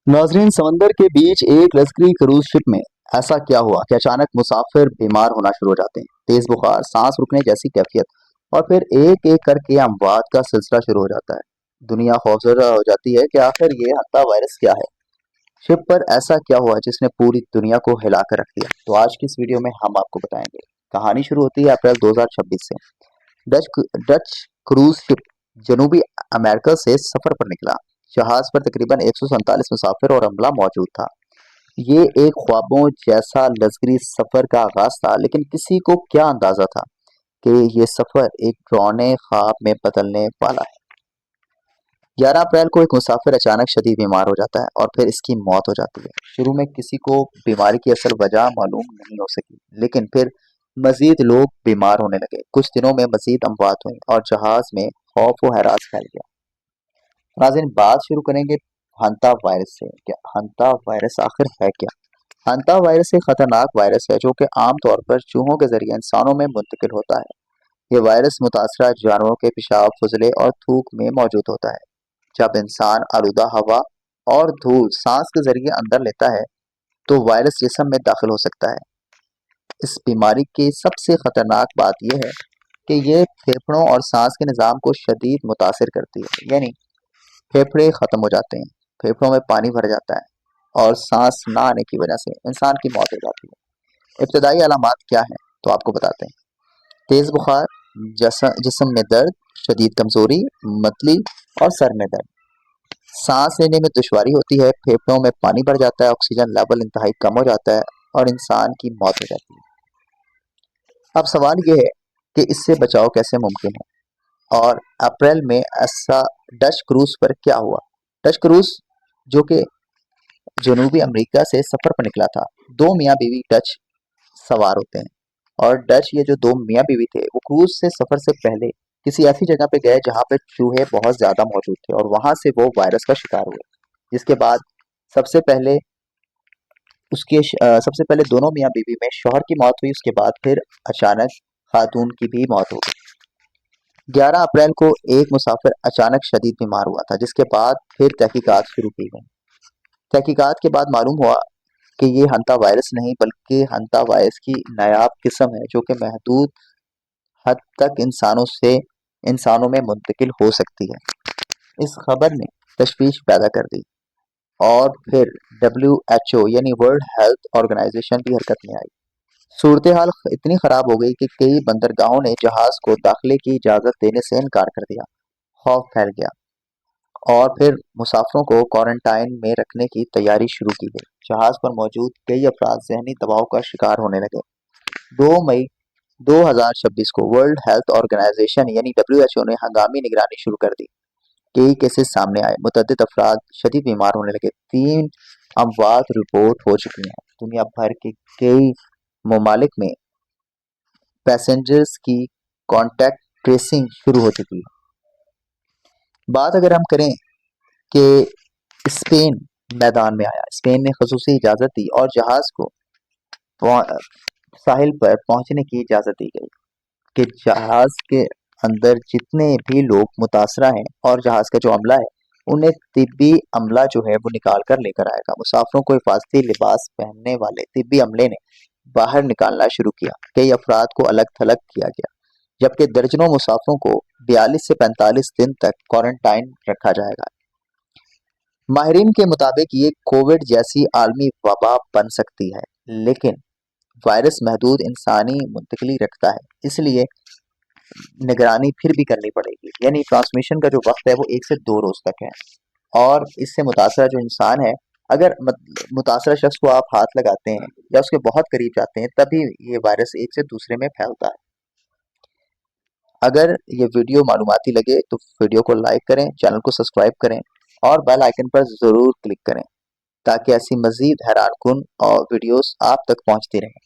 नाजरीन, समंदर के बीच एक लश्करी क्रूज शिप में ऐसा क्या हुआ कि अचानक मुसाफिर बीमार होना शुरू हो जाते हैं। तेज बुखार, सांस रुकने जैसी कैफियत और फिर एक एक करके अमवात का सिलसिला शुरू हो जाता है। दुनिया खौफजदा हो जाती है कि आखिर ये हत्ता वायरस क्या है। शिप पर ऐसा क्या हुआ जिसने पूरी दुनिया को हिला कर रख दिया। तो आज की इस वीडियो में हम आपको बताएंगे। कहानी शुरू होती है अप्रैल 2026 से। डच डच क्रूज शिप जनूबी अमेरिका से सफर पर निकला। जहाज पर तकरीबन 147 मुसाफिर और अमला मौजूद था। ये एक ख्वाबों जैसा लश्करी सफर का आगाज था, लेकिन किसी को क्या अंदाजा था कि ये सफर एक डरावने ख्वाब में बदलने वाला है। 11 अप्रैल को एक मुसाफिर अचानक शदीद बीमार हो जाता है और फिर इसकी मौत हो जाती है। शुरू में किसी को बीमारी की असल वजह मालूम नहीं हो सकी, लेकिन फिर मजीद लोग बीमार होने लगे। कुछ दिनों में मजीद अमवात हुई और जहाज में खौफ व हैरास फैल गया। नाज़रीन, बात शुरू करेंगे हंता वायरस से। क्या हंता वायरस आखिर है क्या? हंता वायरस एक खतरनाक वायरस है जो कि आम तौर पर चूहों के जरिए इंसानों में मुंतकिल होता है। ये वायरस मुतासरा जानवरों के पेशाब, फुजले और थूक में मौजूद होता है। जब इंसान आलूदा हवा और धूल सांस के जरिए अंदर लेता है तो वायरस जिस्म में दाखिल हो सकता है। इस बीमारी की सबसे खतरनाक बात यह है कि ये फेफड़ों और सांस के निज़ाम को शदीद मुतासिर करती है, यानी फेफड़े खत्म हो जाते हैं, फेफड़ों में पानी भर जाता है और सांस ना आने की वजह से इंसान की मौत हो जाती है। इब्तदाई अलामात क्या हैं तो आपको बताते हैं। तेज बुखार, जिस्म में दर्द, शदीद कमजोरी, मतली और सर में दर्द। सांस लेने में दुश्वारी होती है, फेफड़ों में पानी भर जाता है, ऑक्सीजन लेवल इंतहाई कम हो जाता है और इंसान की मौत हो जाती है। अब सवाल यह है कि इससे बचाव कैसे मुमकिन है और अप्रैल में ऐसा डच क्रूज पर क्या हुआ। डच क्रूज जो कि जनूबी अमेरिका से सफर पर निकला था। दो मियाँ बीवी डच सवार होते हैं और डच ये जो दो मियाँ बीवी थे वो क्रूज से सफर से पहले किसी ऐसी जगह पे गए जहाँ पे चूहे बहुत ज्यादा मौजूद थे और वहां से वो वायरस का शिकार हुए। जिसके बाद सबसे पहले सबसे पहले दोनों मियाँ बीवी में शौहर की मौत हुई, उसके बाद फिर अचानक खातून की भी मौत हो गई। 11 अप्रैल को एक मुसाफिर अचानक शदीद बीमार हुआ था, जिसके बाद फिर तहकीकात शुरू की गई। तहकीकात के बाद मालूम हुआ कि ये हंता वायरस नहीं बल्कि हंता वायरस की नायाब किस्म है जो कि महदूद हद तक इंसानों में मुंतकिल हो सकती है। इस खबर ने तशवीश पैदा कर दी और फिर WHO यानी वर्ल्ड हेल्थ ऑर्गेनाइजेशन भी हरकत में आई। सूरत हाल इतनी खराब हो गई कि कई बंदरगाहों ने जहाज को दाखिले की इजाजत देने से इनकार कर दिया। खौफ फैल गया और फिर मुसाफिरों को क्वारंटाइन में रखने की तैयारी शुरू की गई। जहाज पर मौजूद कई अफराद जहनी दबाव का शिकार होने लगे। 2 मई 2026 को वर्ल्ड हेल्थ ऑर्गेनाइजेशन यानी WHO ने हंगामी निगरानी शुरू कर दी। कई केसेस सामने आए, मुतअद्दिद अफराद शदीद बीमार होने लगे। 3 अमवात रिपोर्ट हो चुकी हैं। दुनिया भर के कई ममालिक में पैसेंजर्स की कॉन्टैक्ट ट्रेसिंग शुरू हो चुकी है। बात अगर हम करें कि स्पेन मैदान में आया, स्पेन ने खसूसी इजाज़त दी और जहाज को साहिल पर पहुंचने की इजाज़त दी गई कि जहाज के अंदर जितने भी लोग मुतासरा हैं और जहाज का जो अमला है उन्हें तिब्बी अमला जो है वो निकाल कर लेकर आएगा। मुसाफिरों को हिफाजती लिबास पहनने वाले तिब्बी अमले ने बाहर निकालना शुरू किया। कई अफराद को अलग थलग किया गया, जबकि दर्जनों मुसाफिरों को 42 से 45 दिन तक क्वारंटाइन रखा जाएगा। माहिरीन के मुताबिक ये कोविड जैसी आलमी वबा बन सकती है, लेकिन वायरस महदूद इंसानी मुंतकली रखता है, इसलिए निगरानी फिर भी करनी पड़ेगी। यानी ट्रांसमिशन का जो वक्त है वो 1 से 2 रोज तक है और इससे मुतासरा जो इंसान है, अगर मुतासरा शख्स को आप हाथ लगाते हैं या उसके बहुत करीब जाते हैं तभी ये वायरस एक से दूसरे में फैलता है। अगर ये वीडियो मालूमाती लगे तो वीडियो को लाइक करें, चैनल को सब्सक्राइब करें और बेल आइकन पर ज़रूर क्लिक करें ताकि ऐसी मज़ीद हैरानकुन और वीडियोस आप तक पहुंचती रहें।